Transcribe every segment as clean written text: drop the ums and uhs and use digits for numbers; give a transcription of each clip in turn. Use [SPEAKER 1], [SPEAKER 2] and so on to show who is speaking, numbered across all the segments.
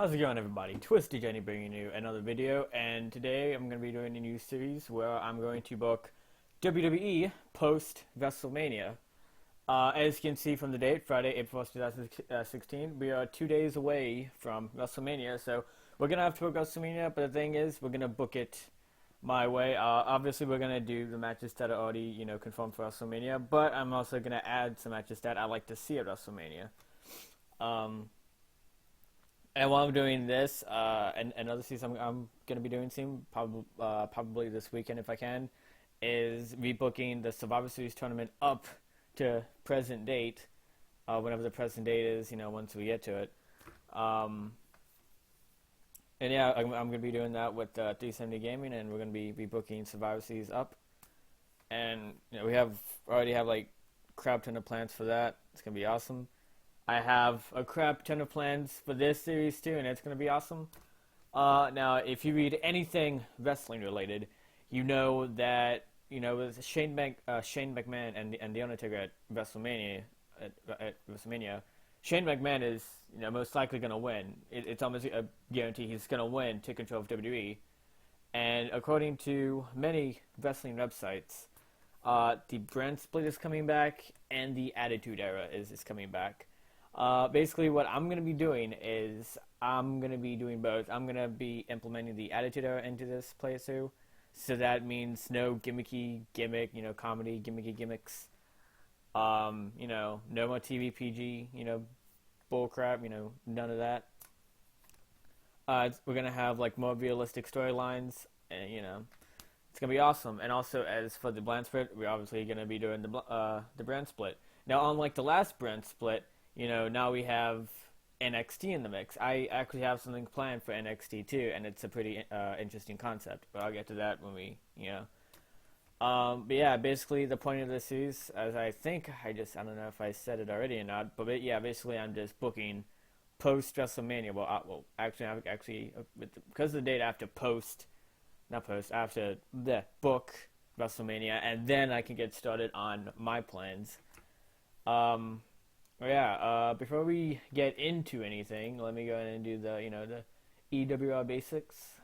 [SPEAKER 1] How's it going, everybody? Twisted Jenny bringing you another video, and today I'm going to be doing a new series where I'm going to book WWE Post-Wrestlemania. As you can see from the date, Friday, April 1st, 2016, we are 2 days away from WrestleMania, so we're going to have to book WrestleMania, but the thing is, we're going to book it my way. Obviously, we're going to do the matches that are already, confirmed for WrestleMania, but I'm also going to add some matches that I like to see at WrestleMania. And while I'm doing this, and another season I'm going to be doing soon, probably this weekend if I can, is rebooking the Survivor Series tournament up to present date, whenever the present date is, once we get to it. And yeah, I'm going to be doing that with 370 Gaming, and we're going to be rebooking Survivor Series up. And we already have like crap ton of plans for that. It's going to be awesome. I have a crap ton of plans for this series too, and it's going to be awesome. Now, if you read anything wrestling related, you know that with Shane McMahon and the Undertaker at WrestleMania, Shane McMahon is most likely going to win. It's almost a guarantee he's going to win, take control of WWE. And according to many wrestling websites, the brand split is coming back, and the Attitude Era is coming back. Basically, what I'm going to be doing is I'm going to be doing both. I'm going to be implementing the Attitude Era into this playthrough. So that means no gimmick, comedy, gimmicks. No more TV PG, bullcrap, none of that. We're going to have like more realistic storylines, and it's going to be awesome. And also, as for the brand split, we're obviously going to be doing the brand split. Now, unlike the last brand split, now we have NXT in the mix. I actually have something planned for NXT too, and it's a pretty interesting concept. But I'll get to that when we, But yeah, basically the point of this series, as I don't know if I said it already or not, but yeah, basically I'm just booking post WrestleMania. Because of the date after after the book WrestleMania, and then I can get started on my plans. Before we get into anything, let me go ahead and do the EWR basics.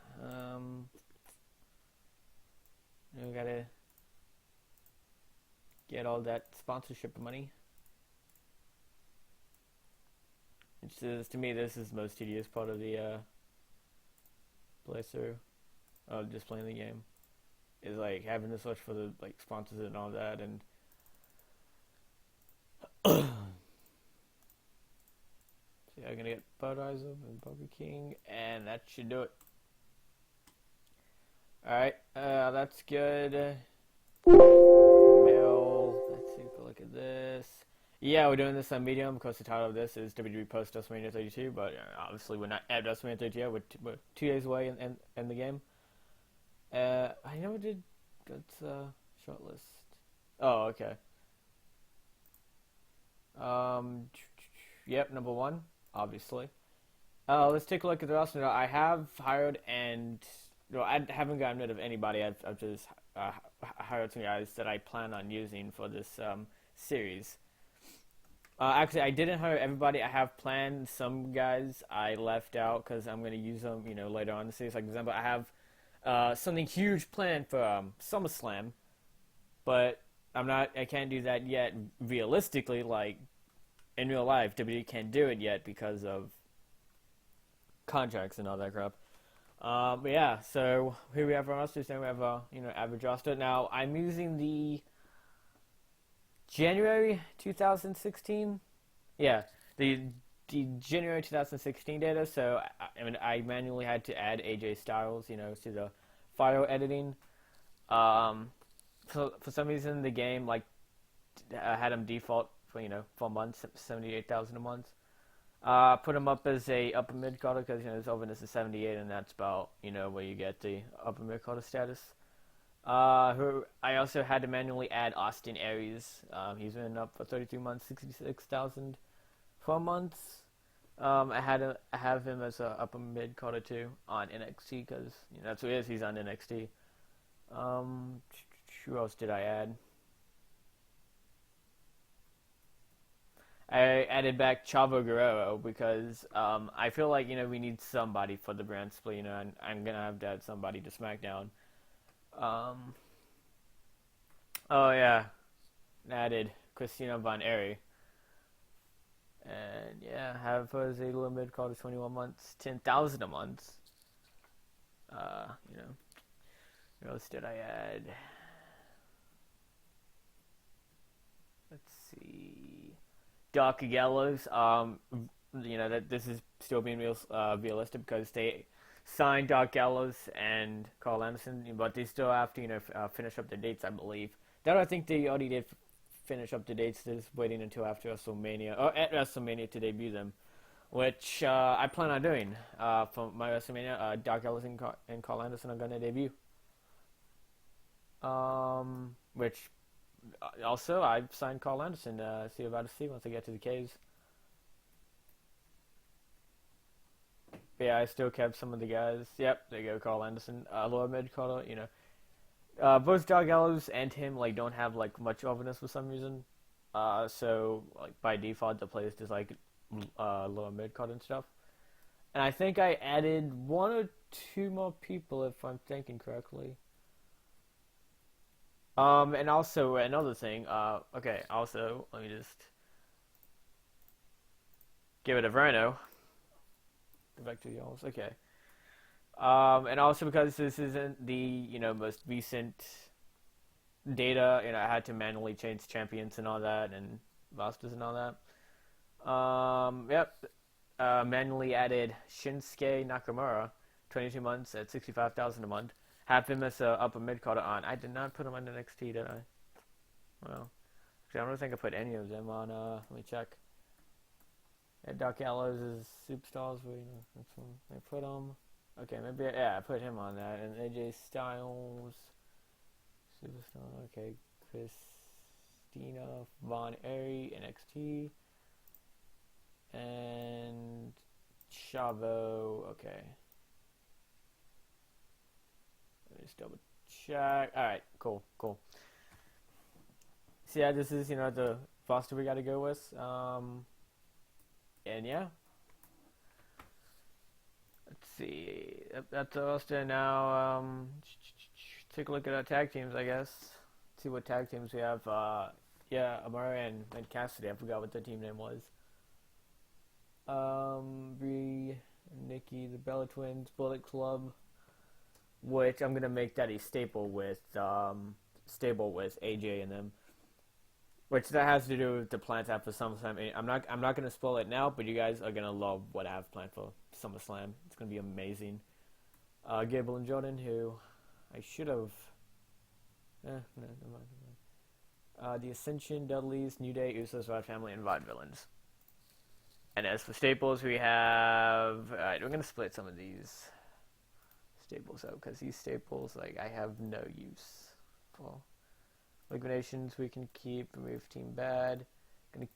[SPEAKER 1] We gotta get all that sponsorship money. To me, this is the most tedious part of the playthrough of just playing the game. Is like having to search for the sponsors and all that, and I'm gonna get Budweiser and Burger King, and that should do it. Alright, that's good. Mail, let's take a look at this. Yeah, we're doing this on Medium because the title of this is WWE Post WrestleMania 32, but obviously we're not at WrestleMania 32 yet. We're 2 days away in the game. I never did that's shortlist. Oh, okay. Yep, number 1. Obviously. Let's take a look at the roster. I have hired I haven't gotten rid of anybody. I've just hired some guys that I plan on using for this series. Actually, I didn't hire everybody. I have planned some guys I left out because I'm going to use them, later on in the series. Like, for example, I have something huge planned for SummerSlam, but I can't do that yet realistically, like, in real life. WWE can't do it yet because of contracts and all that crap. But yeah, so here we have our roster. So we have average roster. Now I'm using the January 2016. Yeah, the January 2016 data. So I manually had to add AJ Styles, to the file editing. For some reason the game had him default for months, 78,000 a month. Put him up as a upper mid carder because his openness is 78, and that's about where you get the upper mid carder status. I also had to manually add Austin Aries. He's been up for 32 months, 66,000 for months. I have him as a upper mid carder too on NXT because that's who he is. He's on NXT. Who else did I add? I added back Chavo Guerrero because I feel like we need somebody for the brand split. And I'm gonna have to add somebody to SmackDown. Um, oh yeah, added Christina Von Airy, and yeah, have her as a limit called to 21 months, 10,000 a month. Uh, you know, what else did I add? Let's see. Doc Gallows. That this is still being realistic because they signed Doc Gallows and Carl Anderson, but they still have to finish up the dates, I believe. That I think they already did finish up the dates. They're just waiting until after WrestleMania or at WrestleMania to debut them, which I plan on doing. For my WrestleMania, Doc Gallows and Carl Anderson are gonna debut. Which also I've signed Carl Anderson. See about to see once I get to the caves. But yeah, I still kept some of the guys. Yep, there you go, Carl Anderson. Lower mid Carl, both Doc Gallows and him don't have much overness for some reason. So by default the players just lower mid card and stuff. And I think I added one or two more people if I'm thinking correctly. And also another thing. Okay. Also, let me just give it a Verno. Go back to the Yells. Okay. And also because this isn't the most recent data, I had to manually change champions and all that, and rosters and all that. Yep. Manually added Shinsuke Nakamura, 22 months at 65,000 a month. Have him as a upper mid carder on. I did not put him on NXT, did I? Well, actually, I don't think I put any of them on. Let me check. Yeah, Doc Gallows is superstars. That's one. I put him. Okay, maybe I put him on that. And AJ Styles, superstar. Okay, Christina Von Airy, NXT, and Chavo. Okay. Let me just double check. Alright, cool. So yeah, this is, the roster we gotta go with. And yeah. Let's see. That's the roster now. Take a look at our tag teams, I guess. See what tag teams we have. Amara and Cassidy. I forgot what the team name was. Bree, Nikki, the Bella Twins, Bullet Club, which I'm gonna make that a staple with AJ and them. Which that has to do with the plans after SummerSlam. I'm not gonna spoil it now, but you guys are gonna love what I have planned for SummerSlam. It's gonna be amazing. Gable and Jordan, who I should have. No, never mind. The Ascension, Dudleys, New Day, Usos, Rod Family, and Vaudevillains. And as for staples, we have. Alright, we're gonna split some of these staples out because these staples, I have no use for. Liquidations we can keep. Remove Team Bad. Gonna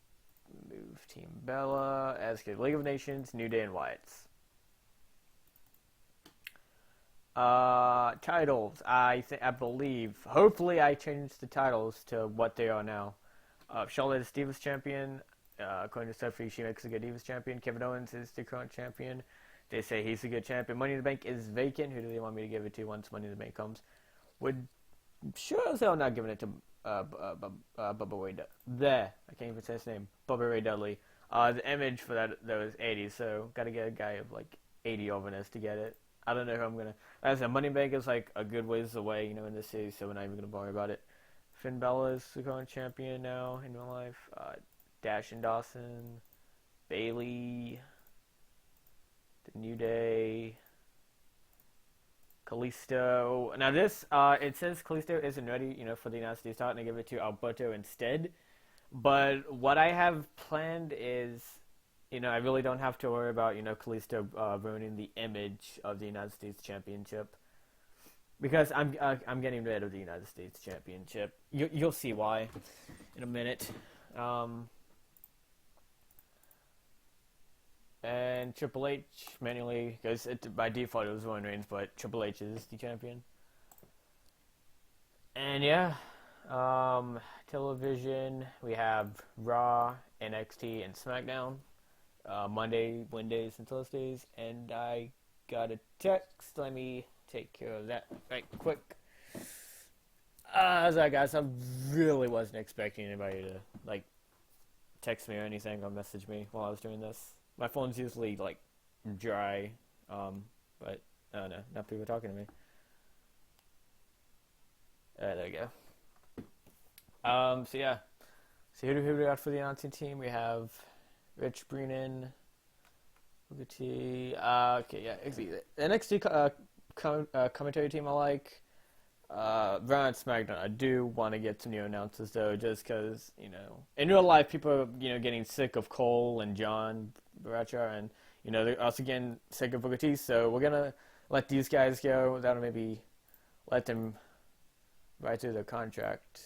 [SPEAKER 1] move Team Bella. As good. League of Nations, New Day, and Wyatt's. Titles. I believe. Hopefully, I changed the titles to what they are now. Charlotte is Divas Champion. According to Stephanie, she makes a good Divas Champion. Kevin Owens is the current champion. They say he's a good champion. Money in the Bank is vacant. Who do they want me to give it to once Money in the Bank comes? Would sure as hell not giving it to Bubba Ray Dudley. There, I can't even say his name. Bubba Ray Dudley. The image for that was 80, so gotta get a guy of 80 overness to get it. I don't know who I'm gonna. As I said, Money in the Bank is a good ways away, in this series, so we're not even gonna worry about it. Finn Balor is the current champion now in real life. Dash and Dawson, Bailey, the New Day. Kalisto. Now this, it says Kalisto isn't ready, for the United States title, and give it to Alberto instead. But what I have planned is, I really don't have to worry about, Kalisto ruining the image of the United States Championship, because I'm getting rid of the United States Championship. You'll see why in a minute. And Triple H manually, because by default it was Roman Reigns, but Triple H is the champion. And yeah, Television, we have Raw, NXT, and Smackdown. Monday, Wednesdays, and Thursdays. And I got a text. Let me take care of that right quick. Sorry guys, I really wasn't expecting anybody to like text me or anything or message me while I was doing this. My phone's usually like dry, but I don't know. Now people are talking to me. There we go. So yeah. So who do we got for the announcing team? We have Rich Brennan, Booker T. Okay, yeah. The NXT commentary team I like. Raw and SmackDown. I do want to get some new announcers though, just because in real life people are getting sick of Cole and John Bradshaw, and they're also getting sick of Booker T. So we're gonna let these guys go. That'll maybe let them ride through their contract.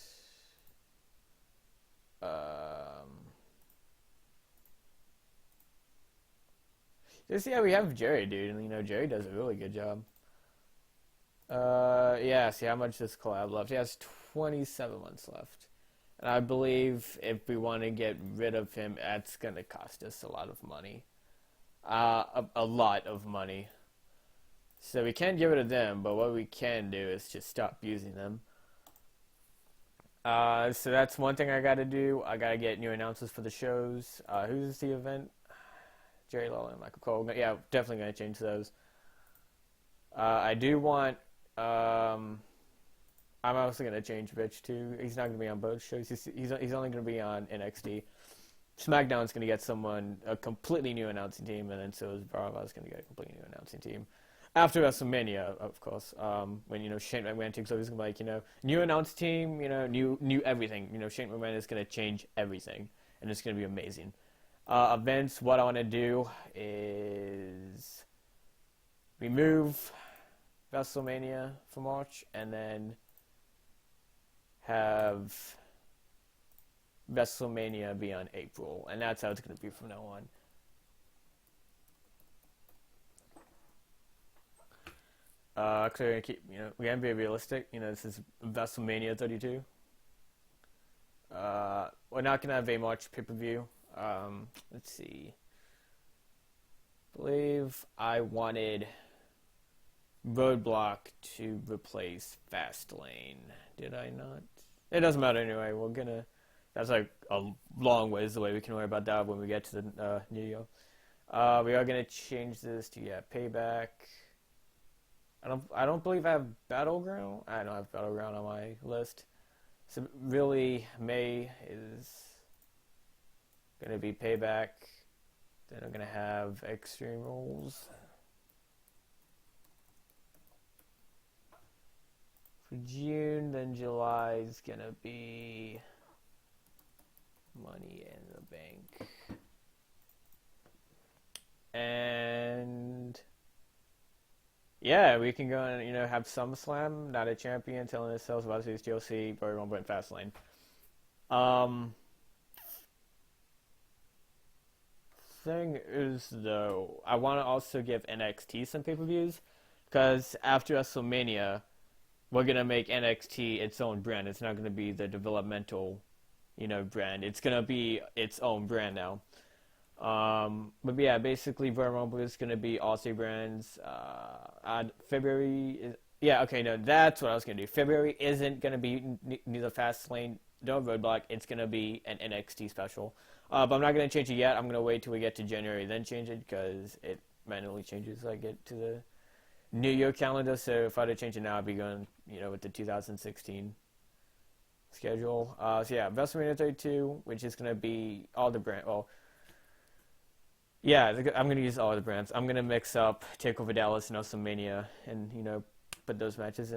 [SPEAKER 1] Just we have Jerry, dude, and Jerry does a really good job. Yeah, see how much this collab left. He has 27 months left. And I believe if we want to get rid of him, that's going to cost us a lot of money. A lot of money. So we can't get rid of them, but what we can do is just stop using them. So that's one thing I got to do. I got to get new announcers for the shows. Who's the event? Jerry Lawler and Michael Cole. Yeah, definitely going to change those. I do want... I'm also going to change Rich too. He's not going to be on both shows. He's only going to be on NXT. SmackDown's going to get a completely new announcing team, and then so is Bravo's going to get a completely new announcing team. After WrestleMania, of course, when Shane McMahon takes over, he's going to be like, new announce team, new everything. Shane McMahon is going to change everything, and it's going to be amazing. Events, what I want to do is remove WrestleMania for March, and then have WrestleMania be on April, and that's how it's going to be from now on. Actually, we're gonna keep, we're gonna be realistic. This is WrestleMania 32. We're not gonna have a March pay-per-view. Let's see. I believe I wanted Roadblock to replace Fastlane. Did I not? It doesn't matter anyway. That's like a long ways away. We can worry about that when we get to the New Year. We are gonna change this to Payback. I don't believe I have Battleground. I don't have Battleground on my list. So really, May is gonna be Payback. Then I'm gonna have Extreme Rules. For June, then July is gonna be Money in the Bank. And yeah, we can go and have SummerSlam, not a champion, telling ourselves about his TLC, Royal Rumble, and Fastlane. Thing is though, I want to also give NXT some pay-per-views, because after WrestleMania, we're gonna make NXT its own brand. It's not gonna be the developmental, brand. It's gonna be its own brand now. But yeah, basically, Royal Rumble is gonna be all three brands. February that's what I was gonna do. February isn't gonna be neither Fastlane nor Roadblock. It's gonna be an NXT special. But I'm not gonna change it yet. I'm gonna wait till we get to January, then change it, because it manually changes as I get to the New Year calendar. So if I had to change it now, I'd be going, with the 2016 schedule. So yeah, WrestleMania 32, which is gonna be all the brand. Well, yeah, I'm going to use all the brands. I'm going to mix up TakeOver Dallas and WrestleMania and, put those matches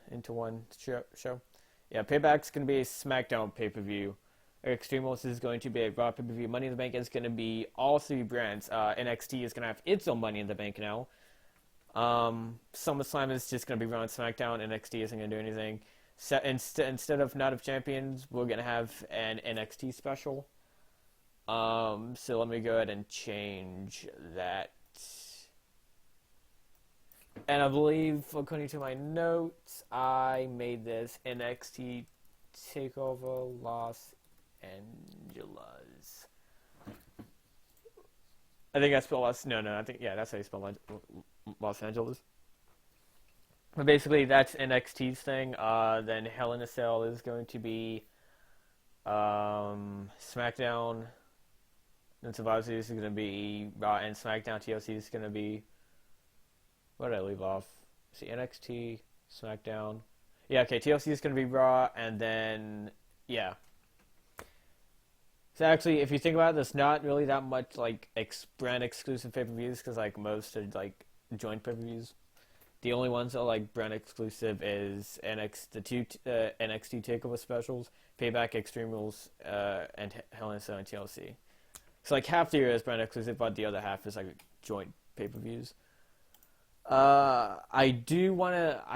[SPEAKER 1] into one show. Yeah, Payback's going to be a SmackDown pay-per-view. Extreme Rules is going to be a Raw pay-per-view. Money in the Bank is going to be all three brands. NXT is going to have its own Money in the Bank now. SummerSlam is just going to be Raw and SmackDown. NXT isn't going to do anything. Instead of Night of Champions, we're going to have an NXT special. So let me go ahead and change that. And I believe, according to my notes, I made this NXT Takeover Los Angeles. I think I spelled Los. No. I think that's how you spell Los Angeles. But basically, that's NXT's thing. Then Hell in a Cell is going to be SmackDown. Then Survivor Series is going to be Raw, and SmackDown. TLC is going to be. What did I leave off? See, NXT, SmackDown. Yeah, okay. TLC is going to be Raw, and then yeah. So actually, if you think about it, there's not really that much like brand exclusive pay-per-views because like most are like joint pay-per-views. The only ones that are like brand exclusive is the two NXT Takeover specials, Payback, Extreme Rules, and Hell in a Cell and TLC. So like half the year is brand exclusive, but the other half is like joint pay-per-views. I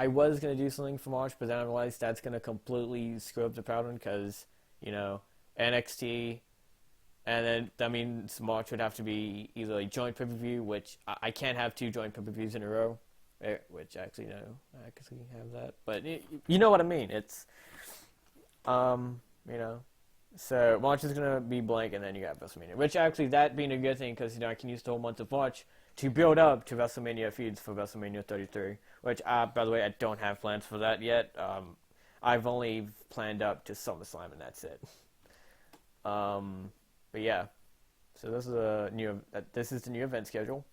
[SPEAKER 1] was gonna do something for March, but then I realized that's gonna completely screw up the pattern because NXT. And then that means March would have to be either a joint pay-per-view, which I can't have two joint pay-per-views in a row. Which actually, no, I actually have that. But you know what I mean. It's, So March is going to be blank, and then you got WrestleMania. Which actually, that being a good thing, because, I can use the whole month of March to build up to WrestleMania feeds for WrestleMania 33. Which, by the way, I don't have plans for that yet. I've only planned up to SummerSlam, and that's it. But yeah, so this is the new event schedule.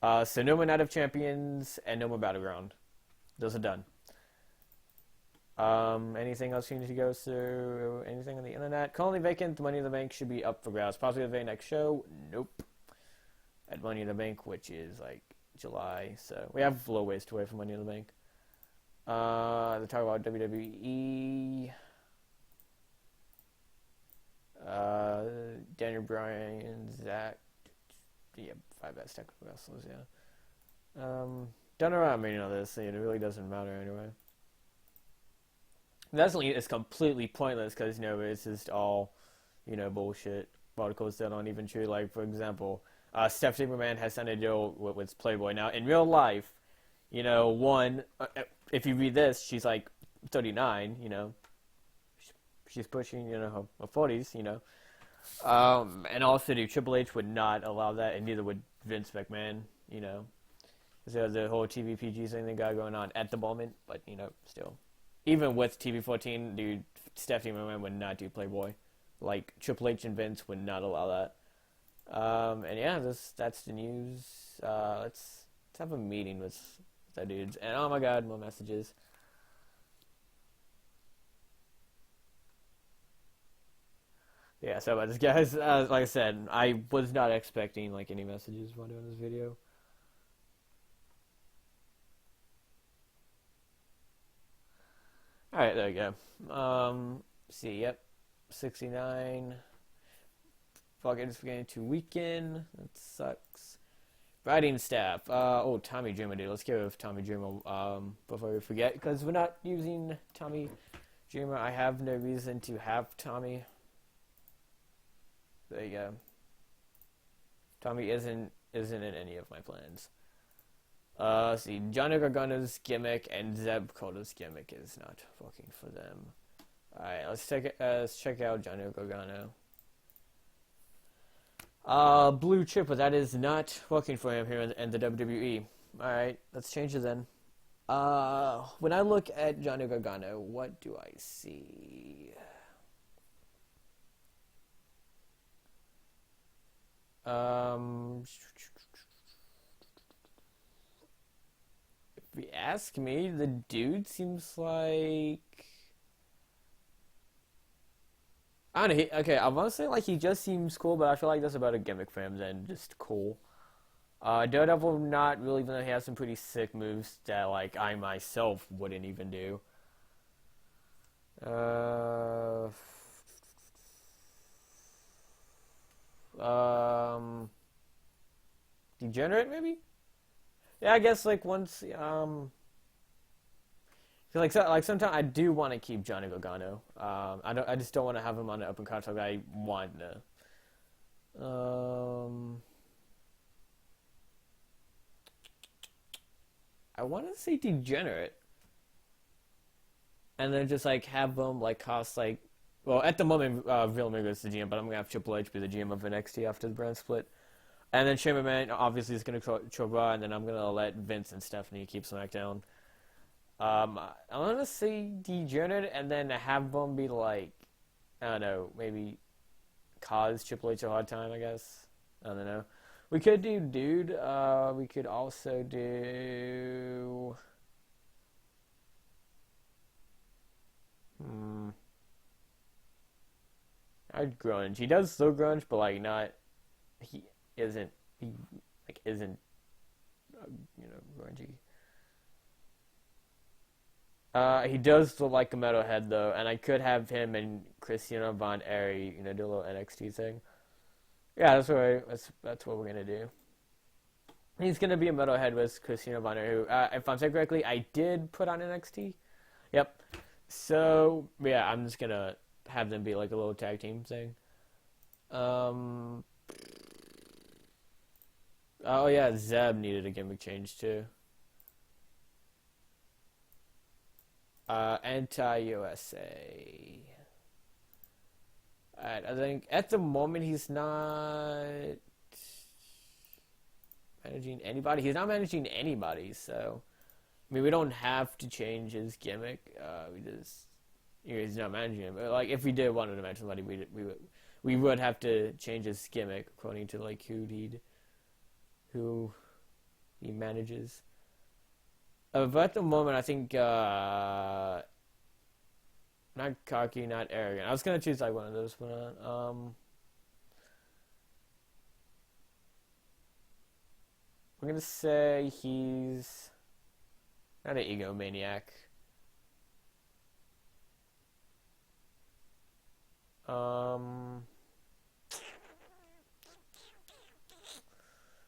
[SPEAKER 1] So no more Night of Champions and no more Battleground. Those are done. Anything else you need to go through? Anything on the internet? Currently vacant. Money in the Bank should be up for grabs. Possibly the very next show. Nope. At Money in the Bank, which is like July, so we have a little ways to wait for Money in the Bank. They talk about WWE. Daniel Bryan, Zach, 5 best technical wrestlers, yeah. Don't know what I mean on this, it really doesn't matter anyway. Definitely, it's completely pointless because, it's just all, bullshit articles that aren't even true. Like, for example, Stephanie McMahon has signed a deal with Playboy. Now, in real life, if you read this, she's like 39, she's pushing, her 40s, and also Triple H would not allow that, and neither would Vince McMahon, So the whole TV PG thing they got going on at the moment, but, still. Even with TV14, Stephanie McMahon would not do Playboy. Like, Triple H and Vince would not allow that. And yeah, that's the news. Let's have a meeting with the dudes. And oh my god, more messages. Yeah, so about this, guys. Like I said, I was not expecting like any messages while doing this video. All right, there we go. See, yep, 69. Fucking just getting to weekend. That sucks. Writing staff. Tommy Dreamer, dude. Let's get rid of Tommy Dreamer before we forget, because we're not using Tommy Dreamer. I have no reason to have Tommy. There you go. Tommy isn't in any of my plans. Let's see, Johnny Gargano's gimmick and Zeb Colter's gimmick is not working for them. Alright, let's check out Johnny Gargano. Blue Chip, but that is not working for him here in the WWE. Alright, let's change it then. When I look at Johnny Gargano, what do I see? If you ask me, the dude seems like... I don't know, okay, I want to say like he just seems cool, but I feel like that's about a gimmick for him than just cool. Daredevil, not really, even though he has some pretty sick moves that like I myself wouldn't even do. Degenerate maybe? Yeah, I guess like once like sometimes I do want to keep Johnny Gargano. I just don't want to have him on an open contract. I want to. I want to say Degenerate. and then just like have them like cost like, well, at the moment, Real Amigo is the GM, but I'm gonna have Triple H be the GM of NXT after the brand split. And then Shane McMahon obviously is going to control Raw, and then I'm going to let Vince and Stephanie keep SmackDown. I want to say Degenerate, and then have them be like, I don't know, maybe cause Triple H a hard time, I guess. I don't know. We could do Dude. We could also do... I'd grunge. He does still grunge, but like not... He isn't... He like isn't, grungy. He does look like a metalhead though, and I could have him and Christina Von Airy, do a little NXT thing. Yeah, that's what we're gonna do. He's gonna be a metalhead with Christina Von Airy, who, if I'm saying correctly, I did put on NXT. Yep. So yeah, I'm just gonna have them be like a little tag team thing. Um. Oh yeah, Zeb needed a gimmick change too. Anti-USA. Alright, I think at the moment he's not managing anybody. He's not managing anybody, so I mean we don't have to change his gimmick. We just he's not managing him. But, like if we did want to manage somebody, we would have to change his gimmick according to like who he manages. But at the moment, I think not cocky, not arrogant. I was gonna choose like one of those, but we're gonna say he's not an egomaniac. Um,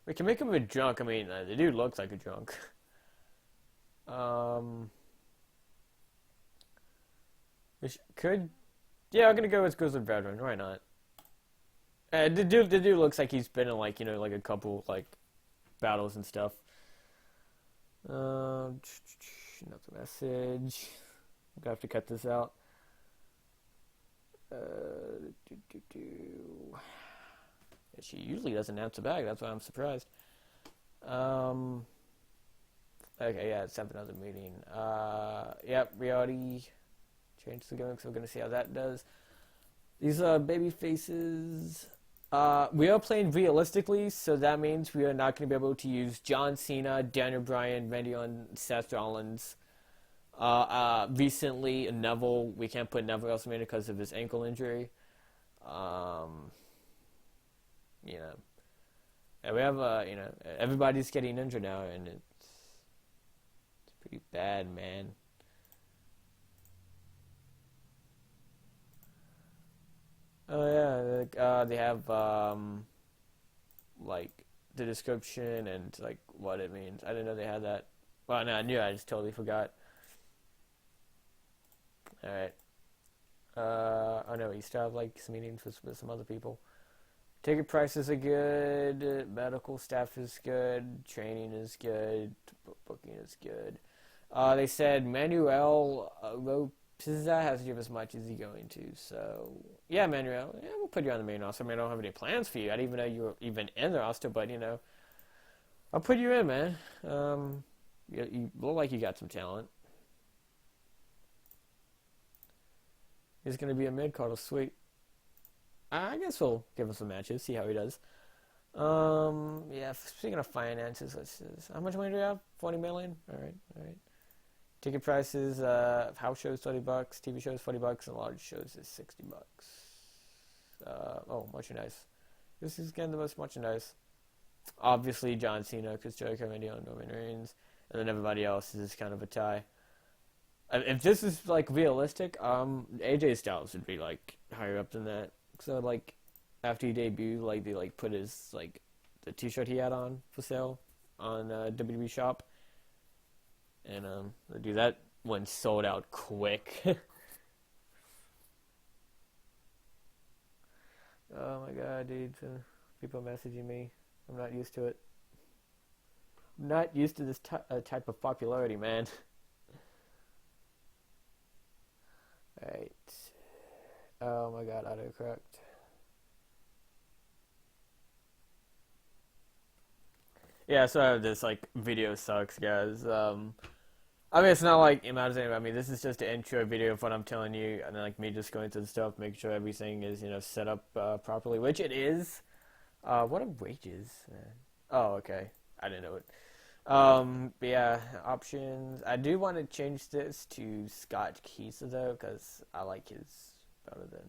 [SPEAKER 1] we can make him a drunk. I mean, the dude looks like a drunk. Um, could, yeah, I'm gonna go with Grizzled Veteran. Why not? The dude looks like he's been in like like a couple like battles and stuff. Not the message. I'm gonna have to cut this out. She usually doesn't answer back. That's why I'm surprised. Okay, yeah, it's another meeting. Yep, we already changed the gimmick, so we're gonna see how that does. These are baby faces. We are playing realistically, so that means we are not gonna be able to use John Cena, Daniel Bryan, Randy Orton, Seth Rollins. Recently, Neville, we can't put Neville WrestleMania because of his ankle injury. You know, and we have everybody's getting injured now, and it's pretty bad, man. Oh yeah, they have like the description and like what it means. I didn't know they had that. Well, no, I knew. I just totally forgot. All right. Oh no, you still have like some meetings with some other people. Ticket prices are good. Medical staff is good. Training is good. Booking is good. They said Manuel Lopeza has to give as much as he's going to. So yeah, Manuel, yeah, we'll put you on the main roster. I mean, I don't have any plans for you. I didn't even know you were even in the roster, but I'll put you in, man. You look like you got some talent. He's gonna be a mid-card, sweet. I guess we'll give him some matches, see how he does. Yeah, speaking of finances, how much money do we have? 40 million? Alright. Ticket prices, house shows $30, TV shows $40, and large shows is $60. Merchandise. This is getting the most merchandise. Obviously, John Cena, because Jericho, Randy Orton, Roman Reigns, and then everybody else is kind of a tie. If this is like realistic, AJ Styles would be like higher up than that. So like after he debuted, like they like put his like the T-shirt he had on for sale on WWE Shop, and dude, that one sold out quick. Oh my god, dude! People messaging me. I'm not used to it. I'm not used to this type of popularity, man. Oh my god, autocorrect. Yeah, so this like video sucks, guys. I mean, it's not like imagine. I mean, this is just an intro video of what I'm telling you, and then like me just going through the stuff, making sure everything is set up properly, which it is. What are wages, man? Oh, okay. I didn't know it. But yeah, options. I do want to change this to Scott Keesa though, because I like his better than.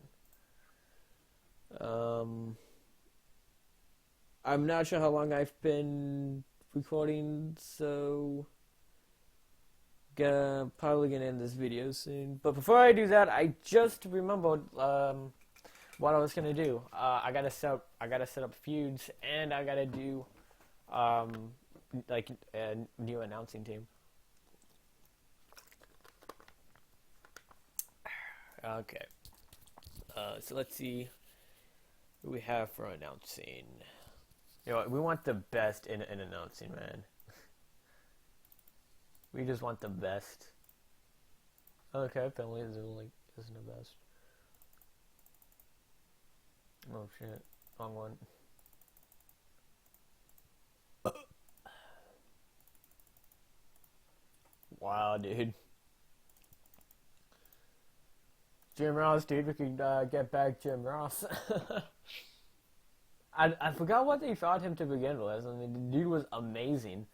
[SPEAKER 1] I'm not sure how long I've been recording, so probably gonna end this video soon. But before I do that, I just remembered what I was gonna do. I gotta set up feuds, and I gotta do like a new announcing team. Okay. So let's see who we have for announcing. You know what? We want the best in announcing, man. We just want the best. Okay, apparently isn't the best. Oh shit, wrong one. Wow, dude. Jim Ross, dude. We could get back Jim Ross. I forgot what they thought him to begin with. I mean, the dude was amazing.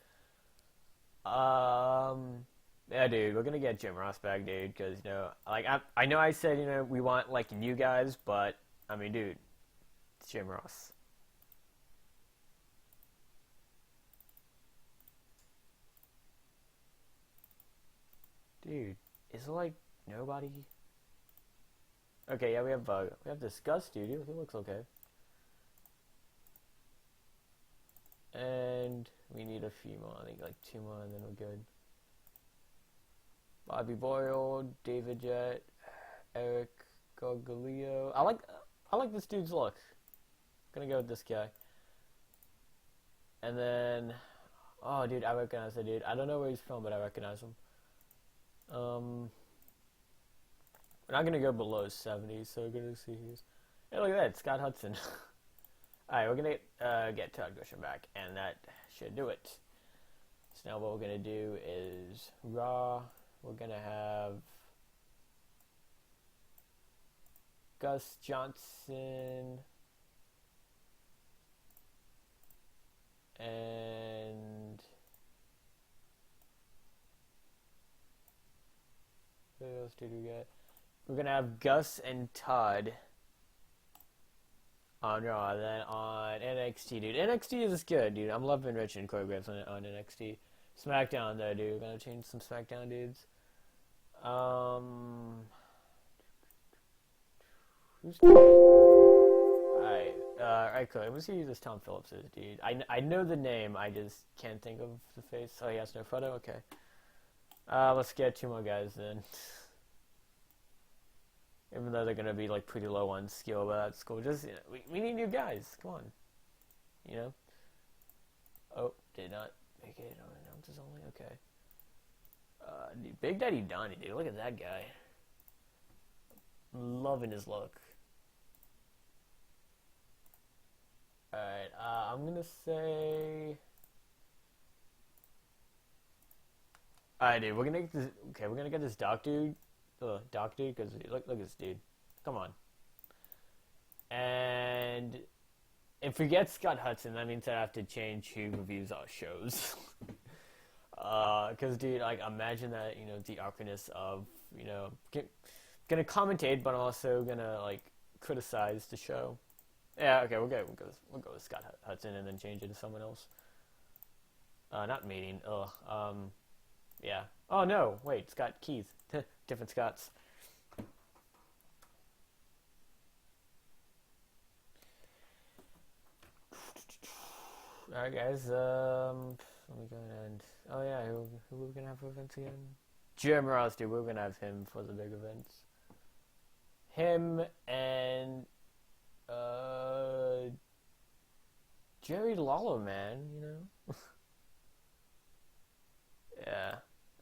[SPEAKER 1] Yeah, dude, we're gonna get Jim Ross back, dude, because like I know I said we want like new guys, but I mean, dude, it's Jim Ross. Dude, is it like nobody? Okay, yeah, we have this Gus dude. He looks okay. And we need a few more. I think like 2 more, and then we're good. Bobby Boyle, David Jett, Eric Gargalio. I like this dude's look. Gonna go with this guy. And then, oh, dude, I recognize the dude. I don't know where he's from, but I recognize him. We're not gonna go below 70, so we're gonna see who's. Hey, look at that, Scott Hudson. Alright, we're gonna get Todd Grisham back, and that should do it. So now what we're gonna do is Raw. We're gonna have Gus Johnson and who else did we get? We're gonna have Gus and Todd on Raw, then on NXT, dude. NXT is good, dude. I'm loving Rich and choreographs on NXT. SmackDown, though, dude. We're gonna change some SmackDown dudes. Who's Alright, cool. Let's see who this Tom Phillips is, dude. I know the name, I just can't think of the face. Oh, he has no photo? Okay. Let's get 2 more guys then. Even though they're gonna be like pretty low on skill, but that's cool. Just we need new guys. Come on, Oh, did not make it on announcers only. Okay. Dude, Big Daddy Donnie, dude. Look at that guy. Loving his look. All right. I'm gonna say. All right, dude. We're gonna get this. Okay, we're gonna get this Doc dude. Doc dude, because look at this dude. Come on. And if we get Scott Hudson, that means I have to change who reviews our shows. Because dude, like, imagine that, the awkwardness of, gonna commentate, but I'm also gonna like criticize the show. Yeah, okay, we'll go with Scott Hudson and then change it to someone else. Not meeting. Yeah. Oh no, wait, Scott Keith. Different Scots. Alright, guys, let me go and... Oh yeah, who are we gonna have for events again? Jim Ross, dude, we're gonna have him for the big events. Him and, Jerry Lawler, man, Yeah.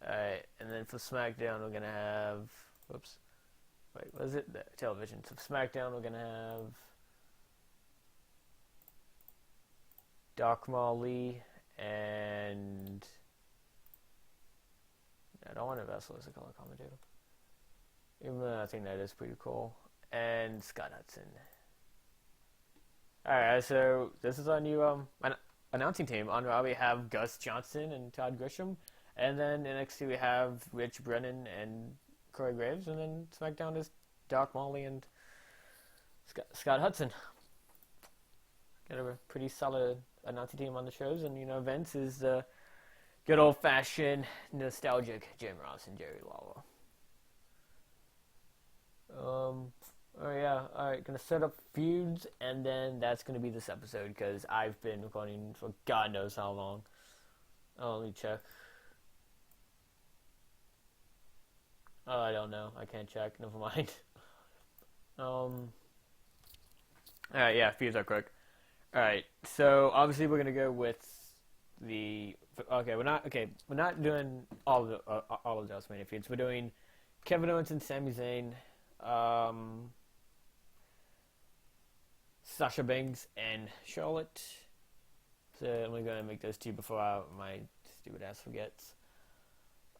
[SPEAKER 1] Alright, and then for SmackDown, we're gonna have... Whoops. Wait, what is it? The television. So SmackDown, we're gonna have Doc Marley and I don't want to wrestle as a color commentator. Even though I think that is pretty cool. And Scott Hudson. Alright, so this is our new announcing team. On Raw we have Gus Johnson and Todd Grisham. And then in NXT we have Rich Brennan and Corey Graves. And then SmackDown is Doc Marley and Scott Hudson. Got a pretty solid announcing team on the shows. And, Vince is the good old-fashioned, nostalgic Jim Ross and Jerry Lawler. Alright, gonna set up feuds, and then that's gonna be this episode, because I've been recording for God knows how long. Oh, let me check. Oh, I don't know. I can't check. Never mind. Alright, yeah, feuds are quick. Alright, so obviously we're gonna go with the... we're not doing all of the WrestleMania feuds. We're doing Kevin Owens and Sami Zayn, Sasha Banks and Charlotte. So I'm gonna make those two before my stupid ass forgets.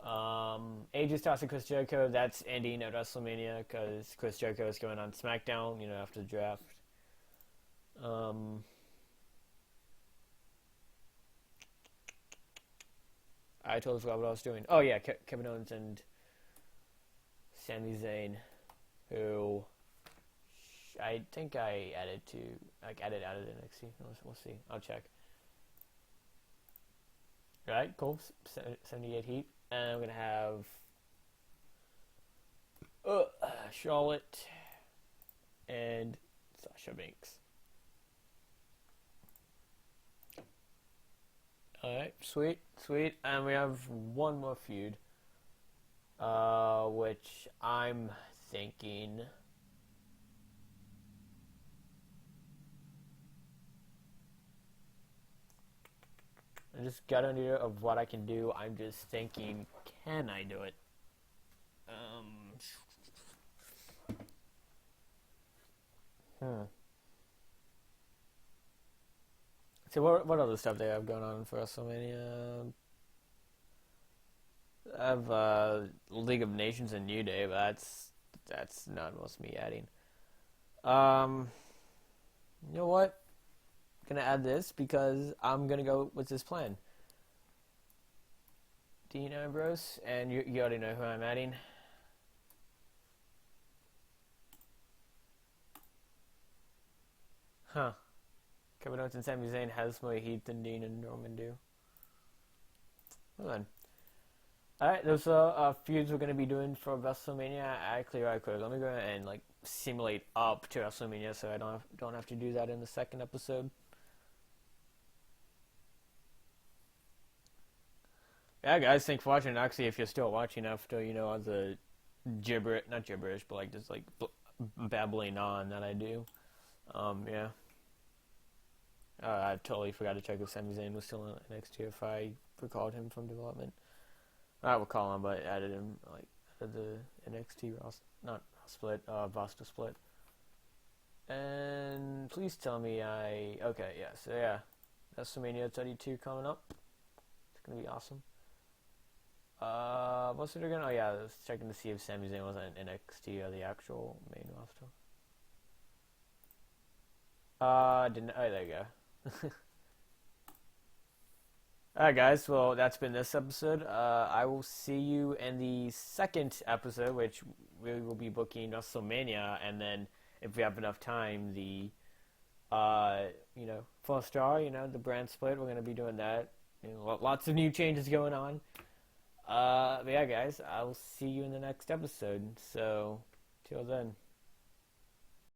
[SPEAKER 1] AJ Styles and Chris Jericho. That's ending at WrestleMania because Chris Jericho is going on SmackDown. After the draft. I totally forgot what I was doing. Oh yeah, Kevin Owens and Sami Zayn, who I think I added out of NXT. We'll see. I'll check. Right, cool. 78 Heat, and I'm gonna have Charlotte and Sasha Banks. Alright, sweet. And we have one more feud, which I'm thinking... I just got an idea of what I can do. I'm just thinking, can I do it? So what other stuff they have going on for WrestleMania? I have League of Nations and New Day, but that's not what's me adding. You know what? I'm gonna add this because I'm gonna go with this plan. Dean Ambrose, and you already know who I'm adding. Huh. Kevin Owens and Sami Zayn has more heat than Dean and Roman do. Hold on. Alright, those are feuds we're going to be doing for WrestleMania. Actually, right quick, let me go ahead and simulate up to WrestleMania so I don't have to do that in the second episode. Yeah, guys, thanks for watching. Actually, if you're still watching after, all the not gibberish, but just babbling on that I do. Yeah. I totally forgot to check if Sami Zayn was still in NXT, if I recalled him from development. I will call him, but added him, added the NXT roster split. And please tell me okay, yeah, so yeah. WrestleMania 32 coming up. It's going to be awesome. What's it again? Oh yeah, I was checking to see if Sami Zayn was in NXT or the actual main roster. There you go. Alright guys, well that's been this episode. I will see you in the second episode, which we will be booking WrestleMania, and then if we have enough time, the Full Star, the brand split, we're gonna be doing that. Lots of new changes going on. But yeah guys, I will see you in the next episode. So till then.